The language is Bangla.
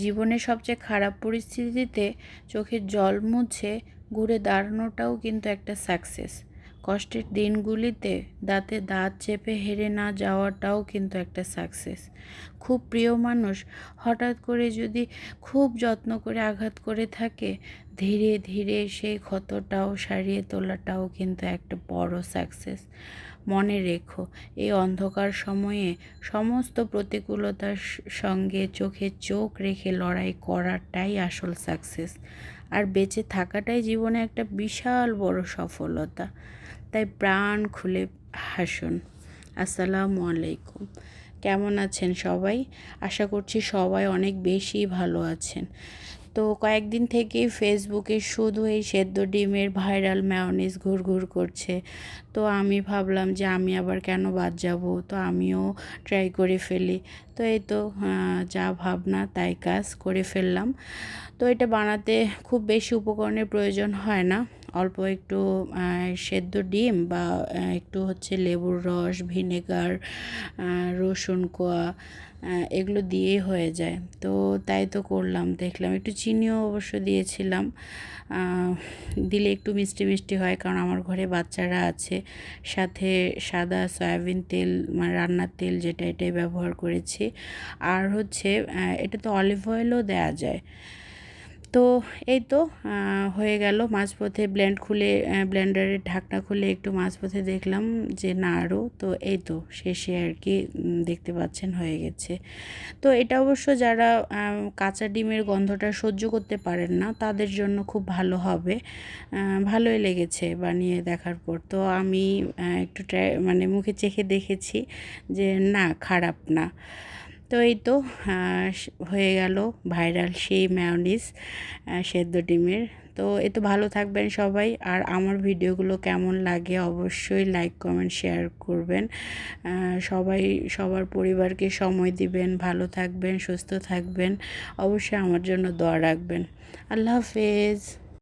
জীবনের সবচেয়ে খারাপ পরিস্থিতিতে চোখের জল মুছে ঘুরে দাঁড়ানোটাও কিন্তু একটা সাকসেস। কষ্টের দিনগুলিতে দাঁতে দাঁত চেপে হেরে না যাওয়াটাও কিন্তু একটা সাকসেস। খুব প্রিয় মানুষ হঠাৎ করে যদি খুব যত্ন করে আঘাত করে থাকে, ধীরে ধীরে সেই ক্ষতটাও সারিয়ে তোলাটাও কিন্তু একটা বড় সাকসেস। মনে রেখো, এই অন্ধকার সময়ে সমস্ত প্রতিকূলতার সঙ্গে চোখে চোখ রেখে লড়াই করাটাই আসল সাকসেস। আর বেঁচে থাকাটাই জীবনে একটা বিশাল বড় সফলতা। তাই প্রাণ খুলে হাসুন। আসসালামু আলাইকুম। কেমন আছেন সবাই? আশা করছি সবাই অনেক বেশি ভালো আছেন। তো কয়েকদিন থেকেই ফেসবুকে শুধু এই সেদ্ধ ডিমের ভাইরাল মেয়োনিজ ঘুরঘুর করছে। তো আমি ভাবলাম যে আমি আবার কেন বাদ যাব, তো আমিও ট্রাই করে ফেলি। তো এই তো যা ভাবনা তাই কাজ করে ফেললাম। তো এটা বানাতে খুব বেশি উপকরণের প্রয়োজন হয় না। অল্প একটু সেদ্ধ ডিম বা একটু হচ্ছে লেবুর রস, ভিনেগার, রসুন কোয়া, এগুলো দিয়েই হয়ে যায়। তো তাই তো করলাম, দেখলাম একটু চিনিও অবশ্য দিয়েছিলাম। দিলে একটু মিষ্টি মিষ্টি হয়, কারণ আমার ঘরে বাচ্চারা আছে। সাথে সাদা সয়াবিন তেল, মানে রান্নার তেল যেটা, এটাই ব্যবহার করেছি। আর হচ্ছে এটা তো অলিভ অয়েলও দেওয়া যায়। তো এই তো হয়ে গেল। মাঝপথে ব্লেন্ডারের ঢাকনা খুলে একটু মাঝপথে দেখলাম যে নাড়ো, তো এই তো শেষে আর কি দেখতে পাচ্ছেন হয়ে গেছে। তো এটা অবশ্য যারা কাঁচা ডিমের গন্ধটা সহ্য করতে পারেন না তাদের জন্য খুব ভালো হবে। ভালোই লেগেছে বানিয়ে দেখার পর। তো আমি একটু মানে মুখে চেখে দেখেছি যে না, খারাপ না। তো এই তো হয়ে গেল ভাইরাল সেই মেয়োনিজ সেদ্ধ ডিমের। তো এ তো ভালো থাকবেন সবাই। আর আমার ভিডিওগুলো কেমন লাগে অবশ্যই লাইক, কমেন্ট, শেয়ার করবেন। সবাই সবার পরিবারকে সময় দিবেন। ভালো থাকবেন, সুস্থ থাকবেন। অবশ্যই আমার জন্য দোয়া রাখবেন। আল্লাহ হাফেজ।